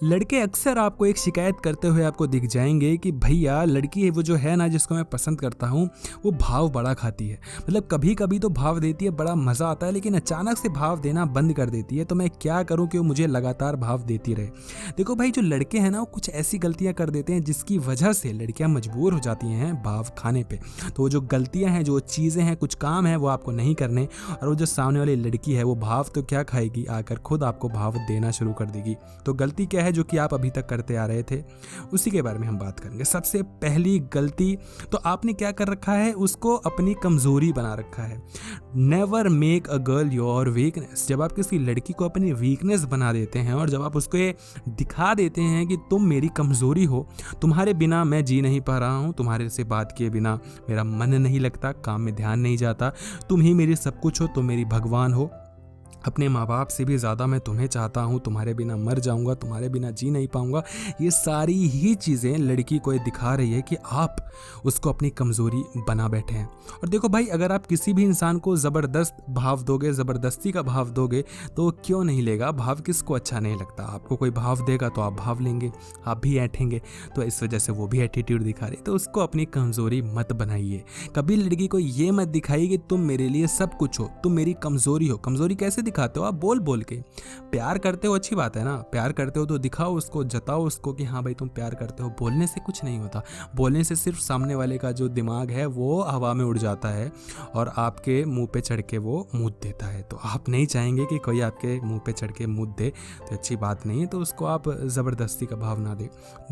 लड़के अक्सर आपको एक शिकायत करते हुए आपको दिख जाएंगे कि भैया लड़की है वो जो है ना जिसको मैं पसंद करता हूँ वो भाव बड़ा खाती है। मतलब कभी कभी तो भाव देती है, बड़ा मज़ा आता है, लेकिन अचानक से भाव देना बंद कर देती है। तो मैं क्या करूँ कि वो मुझे लगातार भाव देती रहे। देखो भाई, जो लड़के हैं ना वो कुछ ऐसी गलतियाँ कर देते हैं जिसकी वजह से लड़कियाँ मजबूर हो जाती हैं भाव खाने पर। तो वो जो गलतियाँ हैं, जो चीज़ें हैं, कुछ काम है वो आपको नहीं करने, और वो जो सामने वाली लड़की है वो भाव तो क्या खाएगी, आकर खुद आपको भाव देना शुरू कर देगी। तो गलती क्या है जो कि आप अभी तक करते आ रहे थे, उसी के बारे में हम बात करेंगे। सबसे पहली गलती तो आपने क्या कर रखा है, उसको अपनी कमजोरी बना रखा है। Never make a girl your weakness. जब आप किसी लड़की को अपनी वीकनेस बना देते हैं और जब आप उसको ये दिखा देते हैं कि तुम मेरी कमजोरी हो, तुम्हारे बिना मैं जी नहीं पा रहा हूँ, तुम्हारे से बात किए बिना मेरा मन नहीं लगता, काम में ध्यान नहीं जाता, तुम ही मेरी सब कुछ हो, तुम मेरी भगवान हो, अपने माँ बाप से भी ज़्यादा मैं तुम्हें चाहता हूँ, तुम्हारे बिना मर जाऊँगा, तुम्हारे बिना जी नहीं पाऊँगा। ये सारी ही चीज़ें लड़की को ये दिखा रही है कि आप उसको अपनी कमज़ोरी बना बैठे हैं। और देखो भाई, अगर आप किसी भी इंसान को ज़बरदस्त भाव दोगे, ज़बरदस्ती का भाव दोगे, तो क्यों नहीं लेगा। भाव किसको अच्छा नहीं लगता। आपको कोई भाव देगा तो आप भाव लेंगे, आप भी ऐठेंगे। तो इस वजह से वो भी एटीट्यूड दिखा रही। तो उसको अपनी कमज़ोरी मत बनाइए। कभी लड़की को ये मत दिखाइए कि तुम मेरे लिए सब कुछ हो, तुम मेरी कमज़ोरी हो। कमज़ोरी कैसे दिखाते हो आप? बोल बोल के। प्यार करते हो, अच्छी बात है ना, प्यार करते हो तो दिखाओ उसको, जताओ उसको कि हाँ भाई तुम प्यार करते हो। बोलने से कुछ नहीं होता। बोलने से सिर्फ सामने वाले का जो दिमाग है वो हवा में उड़ जाता है और आपके मुंह पे चढ़ के वो मुँह देता है। तो आप नहीं चाहेंगे कि कोई आपके मुंह पे चढ़ के मुँह दे, तो अच्छी बात नहीं है। तो उसको आप ज़बरदस्ती का भाव ना दें।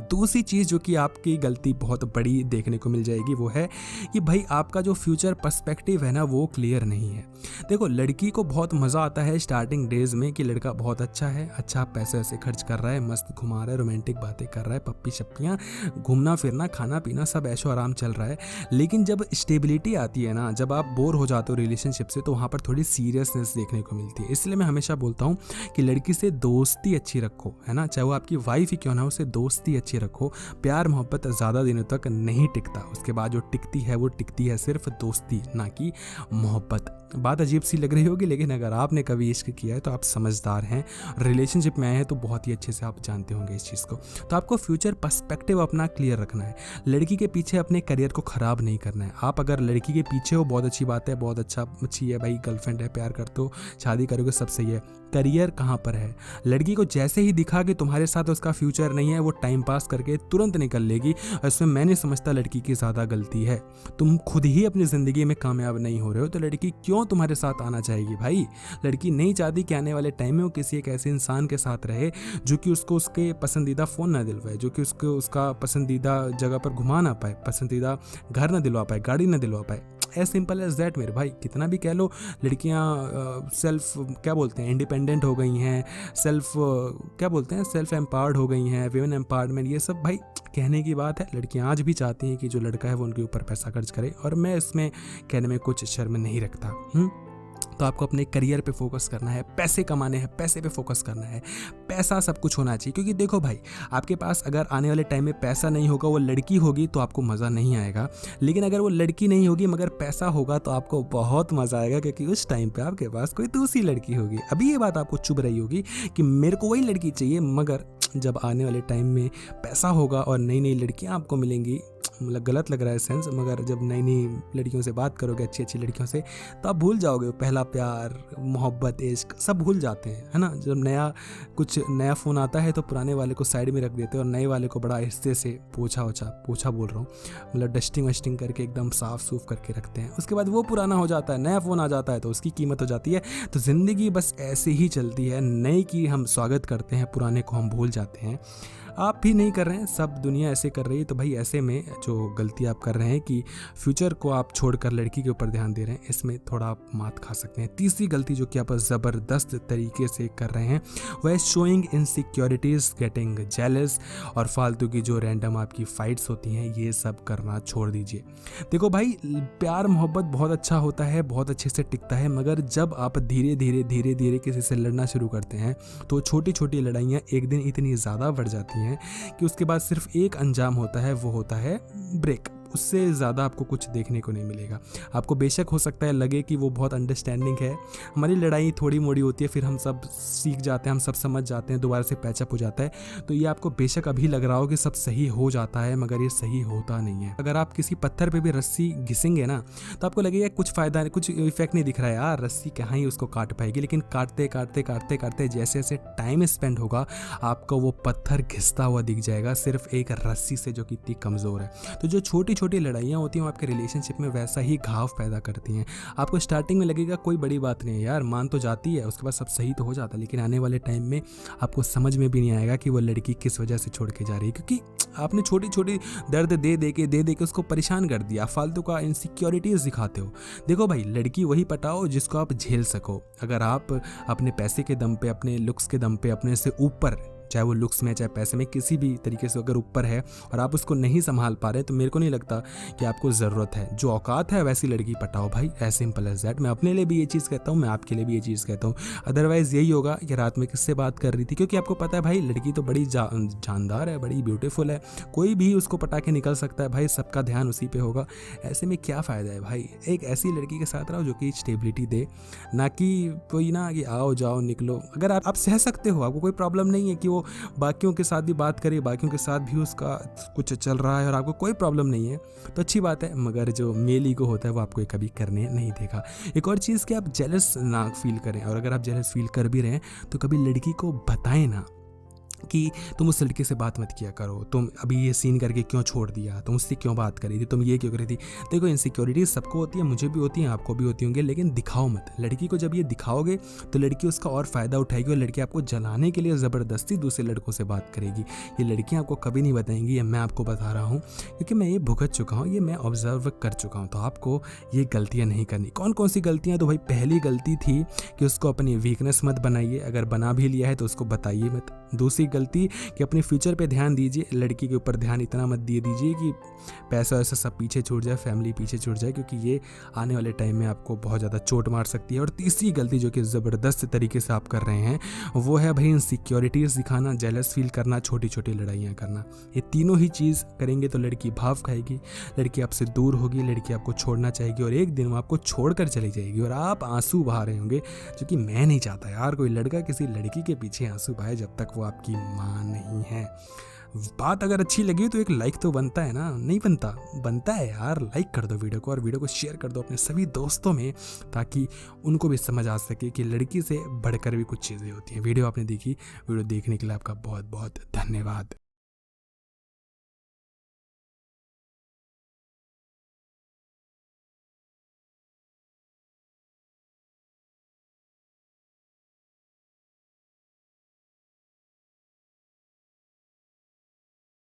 दूसरी चीज़ जो कि आपकी गलती बहुत बड़ी देखने को मिल जाएगी वो है कि भाई आपका जो फ्यूचर पर्सपेक्टिव है ना वो क्लियर नहीं है। देखो, लड़की को बहुत मज़ा आता है स्टार्टिंग डेज में कि लड़का बहुत अच्छा है, अच्छा पैसे ऐसे खर्च कर रहा है, मस्त घुमा रहा है, रोमांटिक बातें कर रहा है, पप्पी शप्पियाँ, घूमना फिरना, खाना पीना, सब ऐशो आराम चल रहा है। लेकिन जब स्टेबिलिटी आती है ना, जब आप बोर हो जाते हो रिलेशनशिप से, तो वहाँ पर थोड़ी सीरियसनेस देखने को मिलती है। इसलिए मैं हमेशा बोलता हूँ कि लड़की से दोस्ती अच्छी रखो, है ना, चाहे वो आपकी वाइफ ही क्यों ना हो, उससे दोस्ती अच्छी रखो। प्यार मोहब्बत ज़्यादा दिनों तक नहीं टिकता, उसके बाद जो टिकती है वो टिकती है सिर्फ दोस्ती, ना कि मोहब्बत। बात अजीब सी लग रही होगी, लेकिन अगर आपने कभी इश्क किया है तो आप समझदार हैं, रिलेशनशिप में आए हैं तो बहुत ही अच्छे से आप जानते होंगे इस चीज़ को। तो आपको फ्यूचर पर्सपेक्टिव अपना क्लियर रखना है। लड़की के पीछे अपने करियर को ख़राब नहीं करना है। आप अगर लड़की के पीछे हो, बहुत अच्छी बात है, बहुत अच्छी है भाई, गर्लफ्रेंड है, प्यार करते हो, शादी करोगे, सब सही है। करियर कहाँ पर है? लड़की को जैसे ही दिखा कि तुम्हारे साथ उसका फ्यूचर नहीं है, वो टाइम पास करके तुरंत निकल लेगी। और इसमें मैं नहीं समझता लड़की की ज़्यादा गलती है। तुम खुद ही अपनी ज़िंदगी में कामयाब नहीं हो रहे हो तो लड़की क्यों तुम्हारे साथ आना चाहेगी भाई? लड़की नहीं चाहती कि आने वाले टाइम में वो किसी एक ऐसे इंसान के साथ रहे जो कि उसको उसके पसंदीदा फ़ोन ना दिलवाए, जो कि उसको उसका पसंदीदा जगह पर घुमा ना पाए, पसंदीदा घर ना दिलवा पाए, गाड़ी ना दिलवा पाए। एज सिंपल एज दैट मेरे भाई। कितना भी कह लो, लड़कियां सेल्फ क्या बोलते हैं, इंडिपेंडेंट हो गई हैं, सेल्फ क्या बोलते हैं, सेल्फ एम्पावर्ड हो गई हैं, विमेन एम्पावरमेंट, ये सब भाई कहने की बात है। लड़कियां आज भी चाहती हैं कि जो लड़का है वो उनके ऊपर पैसा खर्च करे, और मैं इसमें कहने में कुछ शर्म नहीं रखता। तो आपको अपने करियर पे फोकस करना है, पैसे कमाने हैं, पैसे पे फोकस करना है। पैसा सब कुछ होना चाहिए, क्योंकि देखो भाई, आपके पास अगर आने वाले टाइम में पैसा नहीं होगा, वो लड़की होगी तो आपको मज़ा नहीं आएगा। लेकिन अगर वो लड़की नहीं होगी मगर पैसा होगा तो आपको बहुत मज़ा आएगा, क्योंकि उस टाइम पे आपके पास कोई दूसरी लड़की होगी। अभी ये बात आपको चुभ रही होगी कि मेरे को वही लड़की चाहिए, मगर जब आने वाले टाइम में पैसा होगा और नई नई लड़कियां आपको मिलेंगी, मतलब गलत लग रहा है सेंस, मगर जब नई नई लड़कियों से बात करोगे, अच्छी अच्छी लड़कियों से, तो आप भूल जाओगे पहला प्यार, मोहब्बत, इश्क, सब भूल जाते हैं, है ना। जब कुछ नया फ़ोन आता है तो पुराने वाले को साइड में रख देते हैं और नए वाले को बड़ा आहिस्ते से पोछा बोल रहा हूँ, मतलब डस्टिंग वस्टिंग करके एकदम साफ़ सूफ करके रखते हैं। उसके बाद वो पुराना हो जाता है, नया फ़ोन आ जाता है तो उसकी कीमत हो जाती है। तो ज़िंदगी बस ऐसे ही चलती है, नए की हम स्वागत करते हैं, पुराने को हम भूल जाते हैं। आप भी नहीं कर रहे हैं, सब दुनिया ऐसे कर रही है। तो भाई ऐसे में जो गलती आप कर रहे हैं कि फ्यूचर को आप छोड़कर लड़की के ऊपर ध्यान दे रहे हैं, इसमें थोड़ा आप मात खा सकते हैं। तीसरी गलती जो कि आप ज़बरदस्त तरीके से कर रहे हैं वह है शोइंग इनसिक्योरिटीज़, गेटिंग जेलस, और फालतू की जो रैंडम आपकी फाइट्स होती हैं ये सब करना छोड़ दीजिए। देखो भाई, प्यार मोहब्बत बहुत अच्छा होता है, बहुत अच्छे से टिकता है, मगर जब आप धीरे धीरे किसी से लड़ना शुरू करते हैं तो छोटी छोटी लड़ाइयाँ एक दिन इतनी ज़्यादा बढ़ जाती हैं कि उसके बाद सिर्फ एक अंजाम होता है, वो होता है ब्रेकअप। उससे ज़्यादा आपको कुछ देखने को नहीं मिलेगा। आपको बेशक हो सकता है लगे कि वो बहुत अंडरस्टैंडिंग है, हमारी लड़ाई थोड़ी मोड़ी होती है, फिर हम सब सीख जाते हैं, हम सब समझ जाते हैं, दोबारा से पैचअप हो जाता है। तो ये आपको बेशक अभी लग रहा हो कि सब सही हो जाता है, मगर ये सही होता नहीं है। अगर आप किसी पत्थर पे भी रस्सी घिसेंगे ना तो आपको लगेगा कुछ फ़ायदा नहीं, कुछ इफेक्ट नहीं दिख रहा है यार, रस्सी कहाँ ही उसको काट पाएगी। लेकिन काटते काटते काटते काटते जैसे जैसे टाइम स्पेंड होगा आपको वो पत्थर घिसता हुआ दिख जाएगा, सिर्फ एक रस्सी से जो कि इतनी कमज़ोर है। तो जो छोटी छोटी लड़ाइयाँ होती हैं वो आपके रिलेशनशिप में वैसा ही घाव पैदा करती हैं। आपको स्टार्टिंग में लगेगा कोई बड़ी बात नहीं है यार, मान तो जाती है, उसके बाद सब सही तो हो जाता है, लेकिन आने वाले टाइम में आपको समझ में भी नहीं आएगा कि वो लड़की किस वजह से छोड़ के जा रही है, क्योंकि आपने छोटी छोटी दर्द दे दे के उसको परेशान कर दिया, फालतू का इनसिक्योरिटीज़ दिखाते हो। देखो भाई, लड़की वही पटाओ जिसको आप झेल सको। अगर आप अपने पैसे के दम पे, अपने लुक्स के दम पे, अपने से ऊपर, चाहे वो लुक्स में चाहे पैसे में किसी भी तरीके से अगर ऊपर है और आप उसको नहीं संभाल पा रहे, तो मेरे को नहीं लगता कि आपको ज़रूरत है। जो औकात है वैसी लड़की पटाओ भाई, एज सिंपल एज दैट। मैं अपने लिए भी ये चीज़ कहता हूँ, मैं आपके लिए भी ये चीज़ कहता हूँ। अदरवाइज़ यही होगा कि रात में किससे बात कर रही थी, क्योंकि आपको पता है भाई लड़की तो बड़ी जानदार है, बड़ी ब्यूटीफुल है, कोई भी उसको पटा के निकल सकता है भाई, सबका ध्यान उसी पे होगा। ऐसे में क्या फ़ायदा है भाई, एक ऐसी लड़की के साथ रहो जो कि स्टेबिलिटी दे, ना कि कोई ना कि आओ जाओ निकलो। अगर आप सह सकते हो, आपको कोई प्रॉब्लम नहीं है कि वो बाकियों के साथ भी बात करे, बाकियों के साथ भी उसका कुछ चल रहा है और आपको कोई प्रॉब्लम नहीं है, तो अच्छी बात है। मगर जो मेल ईगो होता है वो आपको कभी करने नहीं देगा। एक और चीज़ कि आप जेलस ना फील करें, और अगर आप जेलस फील कर भी रहे हैं तो कभी लड़की को बताएं ना कि तुम उस लड़के से बात मत किया करो, तुम अभी ये सीन करके क्यों छोड़ दिया, तुम उससे क्यों बात करी थी, तुम ये क्यों करी थी। देखो, इनसिक्योरिटीज सबको होती है, मुझे भी होती है, आपको भी होती होंगी, लेकिन दिखाओ मत। लड़की को जब ये दिखाओगे तो लड़की उसका और फ़ायदा उठाएगी और लड़की आपको जलाने के लिए ज़बरदस्ती दूसरे लड़कों से बात करेगी। ये लड़कियाँ आपको कभी नहीं बताएंगी, ये मैं आपको बता रहा हूँ, क्योंकि मैं ये भुगत चुका हूँ, ये मैं ऑब्जर्व कर चुका हूँ। तो आपको ये गलतियाँ नहीं करनी। कौन कौन सी गलतियाँ? तो भाई पहली गलती थी कि उसको अपनी वीकनेस मत बनाइए, अगर बना भी लिया है तो उसको बताइए मत। दूसरी गलती कि अपने फ्यूचर पे ध्यान दीजिए, लड़की के ऊपर ध्यान इतना मत दे दीजिए कि पैसा वैसा सब पीछे छूट जाए, फैमिली पीछे छूट जाए, क्योंकि ये आने वाले टाइम में आपको बहुत ज़्यादा चोट मार सकती है। और तीसरी गलती जो कि ज़बरदस्त तरीके से आप कर रहे हैं वो है भाई इनसिक्योरिटीज़ दिखाना, जेलस फील करना, छोटी छोटी लड़ाइयाँ करना। ये तीनों ही चीज़ करेंगे तो लड़की भाव खाएगी, लड़की आपसे दूर होगी, लड़की आपको छोड़ना चाहेगी और एक दिन वो आपको छोड़ कर चली जाएगी और आप आंसू बहा रहे होंगे, जो कि मैं नहीं चाहता यार कोई लड़का किसी लड़की के पीछे आंसू बहाए जब तक वो आपकी माँ नहीं है। बात अगर अच्छी लगी तो एक लाइक तो बनता है ना? नहीं बनता? बनता है यार। लाइक कर दो वीडियो को और वीडियो को शेयर कर दो अपने सभी दोस्तों में, ताकि उनको भी समझ आ सके कि लड़की से बढ़कर भी कुछ चीज़ें होती हैं। वीडियो आपने देखी, वीडियो देखने के लिए आपका बहुत बहुत धन्यवाद।